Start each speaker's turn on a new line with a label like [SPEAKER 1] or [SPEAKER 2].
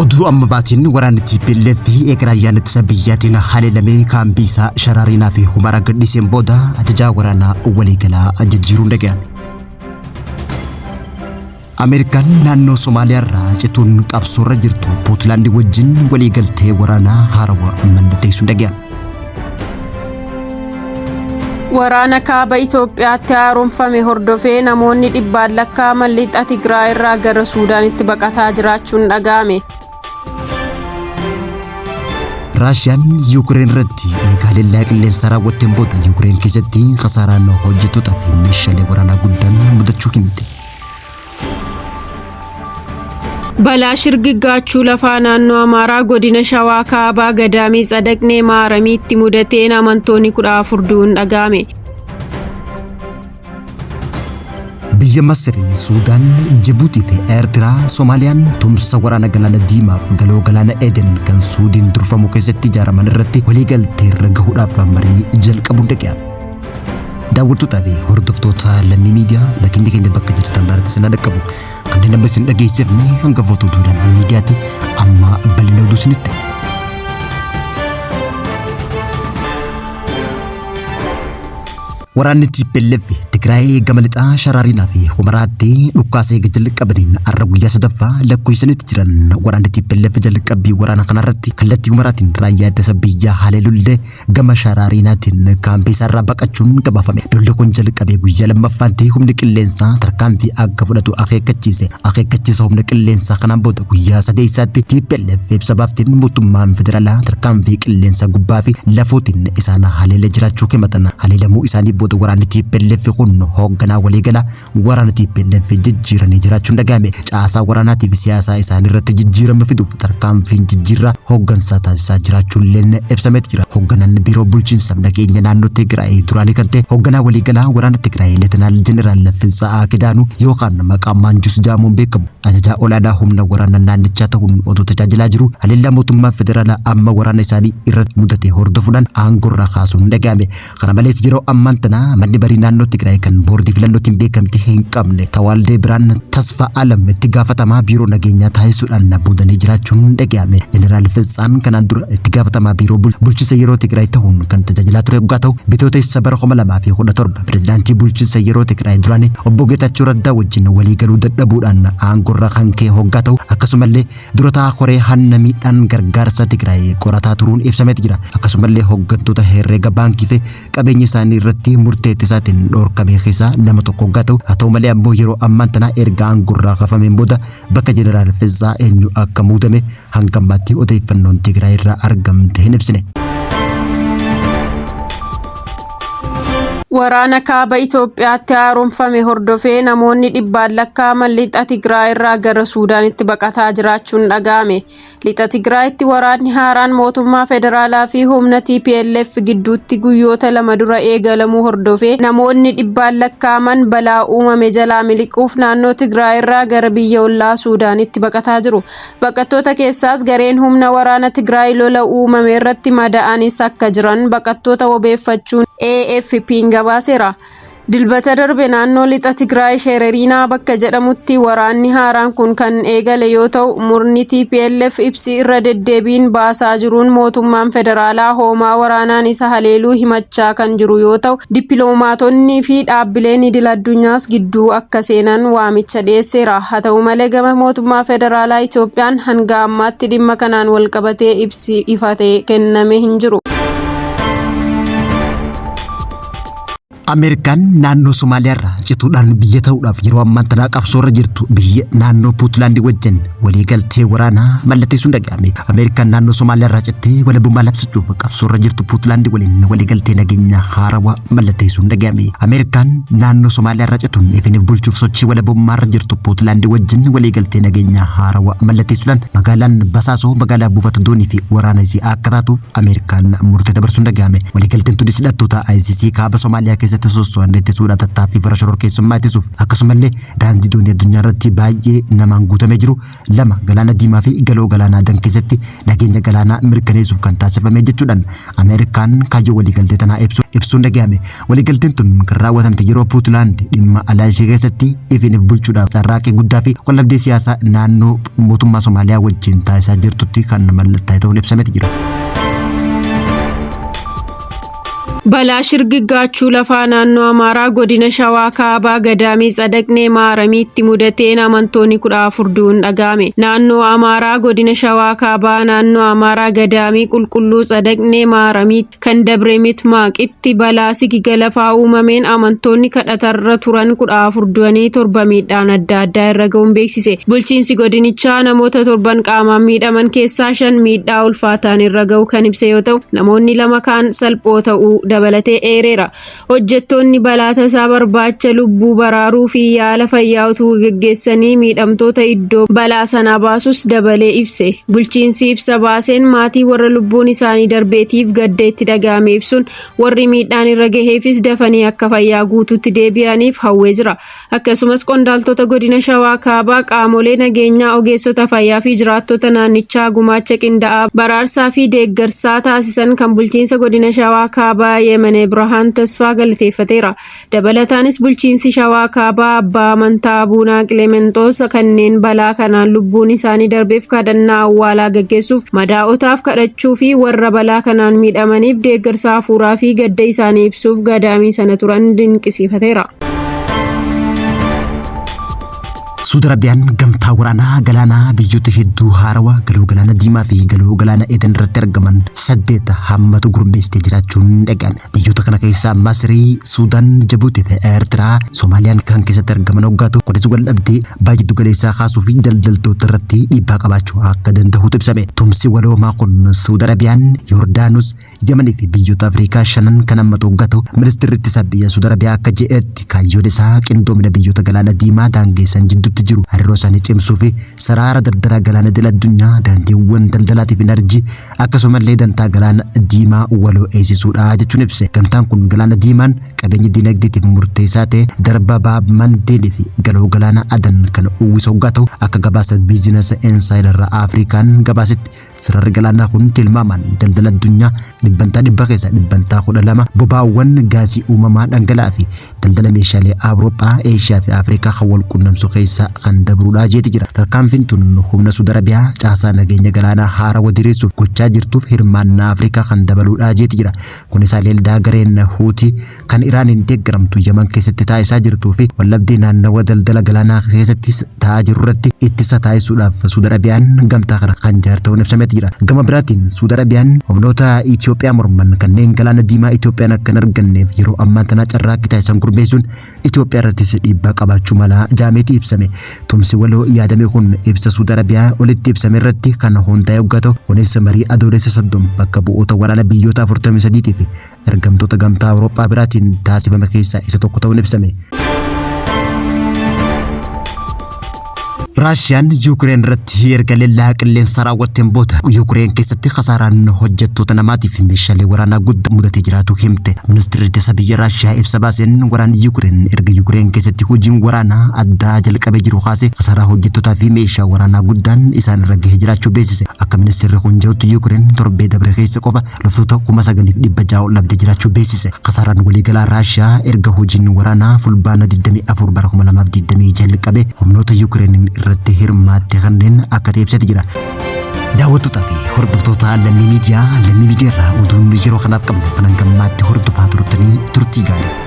[SPEAKER 1] oduu amma baatiin waraanni TPLF eegraayyaan ittisa biyyaatiin haleelamee kaambiisaa Sharaarinaa fi Humara gadhiiseen booda ajajaa waraanaa waliigalaa jijjiiruun dhaga'ame. Ameerikaan naannoo Somaaliyaarraa cituun qabsoorra jirtu Puutlaandii wajjin waliigaltee waraanaa haarawaa mallatteessuun dhaga'ame.
[SPEAKER 2] Waraana kaaba Itoophiyaatti haaromfame hordofee namoonni dhibbaan lakkaa'aman lixa Tigraay irraa gara Suudaanitti baqataa jiraachuun dhaga'ame.
[SPEAKER 1] Raashiyaan Yuukireen irratti haleellaa qilleensaa raawwatteen booda Yuukireen keessatti khasaaraan hojjettootaa fi meeshaalee waraanaa guddaan mudachuu himte.
[SPEAKER 2] Balaa shirgiggaachuu lafaa naannoo Amaaraa godina Shawaa kaabaa Gadaamii Sadaqnee Maaramiitti mudateen amantoonni 14 du'uun dhaga'ame.
[SPEAKER 1] Biyya Masri, Suudaan, Jibuutii fi Eertiraa Soomaaliyaan tumsa waraana galaana diimaaf galoo galaana Eden kan Suudiin durfamu keessatti ijaaraman irratti waliigaltee irra gahuudhaaf marii jalqabuun dhaga'ame. Daawwattoota fi hordoftoota lammii miidiyaa nageenya keenya bakka jirtan irratti sin dhaqqabu. Kanneen nama isin dhageessifne hangafoota oduu lammii miidiyaatti amma bal'ina oduu isinitti. Waraanni TPLF Tigraay gama lixaa Sharaarinaa fi Humaraatti dhukkaasee jalqabaniin har'a guyyaa sadaffaa lakkoofsanitti jiran waraanni TPLF jalqabbii waraana kanarratti kallattii Humaraatiin raayyaa ittisa biyyaa haleelullee gama Sharaarinaatiin kaambiisaarraa baqachuun gabaafame. Lolli kun jalqabee guyyaa lammaffaatti humni qilleensaa tarkaanfii akka fudhatu akeekkachiise. Akeekkachiisa humna qilleensaa kanaan booda guyyaa sadeessaatti TPLF ibsa baaftiin mootummaan federaalaa tarkaanfii qilleensaa gubbaa fi lafootiin isaan haleelee jiraachuu himatan. Haleelamuu isaanii booda waraanni TPLF kun hoogganaa waliigalaa waraana TPLF jijjiiranii jiraachuun dhaga'ame. Caasaa waraanaatii fi siyaasaa isaanii irratti jijjiirama fiduuf tarkaanfiin jijjiirraa hooggansaa taasisaa jiraachuun ibsamee jira. Hoogganaan biiroo bulchiinsa nageenya naannoo Tigraay duraanii kan ta'e hoogganaa waliigalaa waraana Tigraay Leetinaal Jeneraal Fiisaa Kidaanuu yookaan maqaa Maanjus jedhamuun beekamu ajajaa olaanaa humna waraana naannichaa ta'uun oduu tajaajilaa jiru. Haleellaa mootummaa federaalaa amma waraana isaanii irratti mudate hordofuudhaan aangorraa kaasuun dhaga'ame. Kana malees yeroo ammaan tana manni barii naannoo Tigraay kan boordii filannootiin beekamtii hin qabne Tawaalde Biraan Tasfaa Alam itti gaafatamaa biiroo nageenyaa taasisuudhaan muudanii jiraachuun dhaga'ame. Jeneraal Fiisaan kanaan dura itti gaafatamaa biiroo bulchiinsa yeroo Tigraay ta'uun kan tajaajilaa ture yoo ta'u bitootessa bara 2017 pireezidaantii bulchiinsa yeroo Tigraay duraanii obbo Geetachoo Raddaa wajjin waliigaluu dadhabuudhaan aangorra kan ka'e hoggaa ta'u akkasumallee durataa koree hanna miidhaan gargaarsa Tigraay qorataa turuun ibsamee jira. Akkasumallee hooggantoota herreega baankii fi qabeenya isaanii irratti murtee ittisaatiin dhorkamee keessaa nama tokko hoggaa ta'u haa ta'u malee ammoo yeroo ammaan tana erga aangorraa kaafameen booda bakka Jeneraal Fiisaa eenyu akka muudame hanga ammaatti odeeffannoon Tigraay irraa argamte hin ibsine.
[SPEAKER 2] Waraana kaaba Itoophiyaatti haaromfame hordofee namoonni dhibbaan lakkaa'aman lixa Tigraay irraa gara Suudaanitti baqataa jiraachuun dhaga'ame. Lixa Tigraayitti waraanni haaraan mootummaa federaalaa fi humna TPLF gidduutti guyyoota lama dura eegalamuu hordofee namoonni dhibbaan lakkaa'aman balaa uumame jalaa miliquuf naannoo Tigraay irraa gara biyya ollaa Suudaanitti baqataa jiru. Baqattoota keessaas gareen humna waraana Tigraay lola uumame irratti madaa'anis akka jiran baqattoota wabeeffachuun AFP'n gabaaseera. Dilbata darbe naannoo lixa Tigraay Shererinaa bakka jedhamutti waraanni haaraan kun kan eegale yoo ta'u murni TPLF ibsi irra deddeebiin baasaa jiruun mootummaan federaalaa hoomaa waraanaan isa haleeluu himachaa kan jiru yoo ta'u dippiloomaatonnii fi dhaabbileen idil addunyaas gidduu akka seenan waamicha dhiyeesseera. Haa ta'u malee gama mootummaa federaalaa Itoophiyaan hanga ammaatti dhimma kanaan walqabatee ibsi ifa ta'e kenname hin jiru.
[SPEAKER 1] Ameerikaan naannoo Somaaliyaarraa cituudhaan biyya ta'uudhaaf yeroo ammaan tana qabsoorra jirtu biyya naannoo Puutlaandii wajjin waliigaltee waraanaa mallatteessuun dhaga'ame. Ameerikaan naannoo Somaaliyaarraa cittee walabummaa labsachuuf qabsoorra jirtu Puutlaandii waliin waliigaltee nageenya haarawaa mallatteessuun dhaga'ame. Ameerikaan naannoo Somaaliyaarraa cituun ifiniif bulchuuf sochii walabummaarra jirtu Puutlaandii wajjin waliigaltee nageenya haarawaa mallatteessuudhaan magaalaan Basaasoo magaalaa buufata doonii fi waraana isii akka taatuuf Ameerikaan murtee dabarsuun dhaga'ame. Waliigalteen tunis hidhattoota ICC kaaba Somaaliyaa keessatti biyyoota sosso'an ittisuudha tattaaffii fara shororkeessummaa ittisuuf akkasumallee daandii doonii addunyaa irratti baay'ee namaan guutamee jiru lama galaana diimaa fi galoo galaanaa Adan keessatti nageenya galaanaa mirkaneessuuf kan taasifame jechuudhaan Ameerikaan kaayyoo waliigaltee tanaa ibsuun dhagahame. Waliigalteen tun kan raawwatamte yeroo Puutlaand dhimma alaa ishee keessatti ifiniif bulchuudhaaf carraaqii guddaa fi qunnamtii siyaasaa naannoo mootummaa Somaaliyaa wajjin taasisaa jirtutti kan mallatta'e ta'uun ibsamee jira.
[SPEAKER 2] Balaa shirgiggaachuu lafaa naannoo Amaaraa godina Shawaa Kaabaa Gadaamii Tsadaqnee Maaramiitti mudateen amantoonni 14 du'uun dhagahame. Naannoo Amaaraa godina Shawaa Kaabaa naannoo Amaaraa Gadaamii Qulqulluu Tsadaqnee Maaramiitti kan dabre Mitmaaqitti balaa sigiga lafaa uumameen amantoonni kadhatarra turan 14 du'anii 7 miidhaan adda addaa irra ga'uun beeksise. Bulchiinsi godinichaa namoota 7 qaamaan miidhaman keessaa 5 miidhaa ulfaataan irra ga'u kan ibse yoo ta'u namoonni 2 kaan salphoo ta'uu dabalatee eereera. Hojjettoonni balaa tasaa barbaacha lubbuu baraaruu fi yaala fayyaa utuu geggeessanii miidhamtoota iddoo balaa sanaa baasus dabalee ibse. Bulchiinsi ibsa baaseen maatii warra lubbuun isaanii darbeetiif gadda itti dhagahame ibsuun warri miidhaan irra gaheefis dafanii akka fayyaa guutuutti deebi'aniif hawwee jira. Akkasumas qondaaltota godina Shawaa Kaabaa qaamolee nageenyaa ogeessota fayyaa fi jiraattota naannichaa gumaacha qindaa'aa baraarsaa fi deeggarsaa taasisan kan bulchiinsa godina Shawaa Kaabaa Yemenee Birhaan Tasfaa galateeffateera. Dabalataanis bulchiinsi Shawaa Kaabaa abbaa amantaa Abuunaa Qilementoos kanneen balaa kanaan lubbuun isaanii darbeef kadhannaa awwaalaa gaggeessuuf madaa'otaaf kadhachuu fi warra balaa kanaan miidhamaniif deeggarsa hafuuraa fi gadda isaanii ibsuuf gadaamii sana turan dinqisiifateera.
[SPEAKER 1] Saudi Arabiyaan gamtaa waraanaa galaanaa biyyoota hedduu haarawaa galoo galaana diimaa fi galoo galaana Eden irratti argaman 8 hammatu gurmeessitee jiraachuun dhagahame. Biyyoota kana keessaa Masrii, Suudaan, Jibuutii fi Eertiraa, Soomaaliyaan kan keessatti argaman hoggaatu kunis waldhabdee baay'ee giddu galeessaa kaasuu fi daldaltoota irratti dhiibbaa qabaachuu akka danda'utu ibsame. Tumsi waloomaa kun Saudi Arabiyaan, Yordaanus, Yemanii fi biyyoota Afrikaa 5 kan hammatu hoggaatu ministeerri ittisa biyya Saudi Arabiyaa akka jedhetti kaayyoon isaa qindoomina biyyoota galaana diimaa daangessan jidduutti jiru hariiroo isaanii cimsuu fi saraara daldalaa galaana idil addunyaa daandiiwwan daldalaatiif enerjii akkasumallee dantaa galaana diimaa waloo eegsisuudha jechuun ibse. Gamtaan kun galaana diimaan qabeenya dinagdeetiif murteessaa ta'e darba baab mandeenii fi galoo galaana Adan kan uwwisa hoggaa ta'u akka gabaasa biizinasa Insider Afrikaan gabaasetti sararri galaanaa kun tilmaamaan daldala addunyaa dhibbantaa 100 keessaa dhibbantaa 12 bobaawwan gaasii uumamaa dhangala'aa fi daldala meeshaalee Awurooppaa, Eeshiyaa fi Afrikaa kan wal quunnamsu keessaa kan dabruudhaa jeeti jira. Tarkaanfiin tun humna Saudi Arabiyaa caasaa nageenya galaanaa haarawaa diriirsuuf gochaa jirtuuf hirmaannaa Afrikaa kan dabaluudhaa jeeti jira. Kunis leeldaa gareen Huutii kan Iraaniin deeggaramtu Yemen keessatti taasisaa jirtuu fi wallabdee naannawa daldala galaanaa keessatti taa'aa jiru irratti ittisa taasisuudhaaf Saudi Arabiyaan gamtaa kana kan jaarta'uun ibsamee jira. Gama biraatiin Saudi Arabiyaan humnoota Itoophiyaa morman kanneen galaana diimaa Itoophiyaan akka hin arganneef yeroo ammaa tana carraaqqii taasisan gurmeessuun Itoophiyaa irrattis dhiibbaa qabaachuu mala jaameeti ibsame. Tumsi waloo yaadame kun ibsa Saudi Arabiyaa olitti ibsame irratti kan hundaa'e hoggaa ta'u kunis marii adoolessa 30 bakka bu'oota waraana biyyoota 43 fi ergamtoota gamtaa Awurooppaa biraatiin taasifame keessaa isa tokko ta'uun ibsame. Raashiyaan Yuukireen irratti erga lellaa qilleensaa raawwatteen booda Yuukireen keessatti khasaaraan hojjettoota namaatiif meeshaalee waraanaa guddaa mudatee jiraatu himte. Ministeerri ittisa biyya Raashiyaa ibsa baaseen waraanni Yuukireen erga Yuukireen keessatti hojiin waraanaa addaa jalqabee jiru kaasee khasaaraa hojjettootaa fi meeshaa waraanaa guddaan isaan irra gahee jiraachuu beeksise. Akka ministeerri kun jedhutti Yuukireen torbee dabre keessa qofa loltoota 9,600 dhabdee jiraachuu beeksise. Khasaaraan waliigalaa Raashiyaa erga hojiin waraanaa fulbaana 24 bara 2020 jalqabee humnoota Yuukireen irratti hirmaatte kanneen akka ibsate jira. Daawwattootaa fi hordoftoota Lammii Miidiyaa irraa oduun yeroo kanaaf qabnu kan gammaatti hordofaa turtanii turtii gaarii.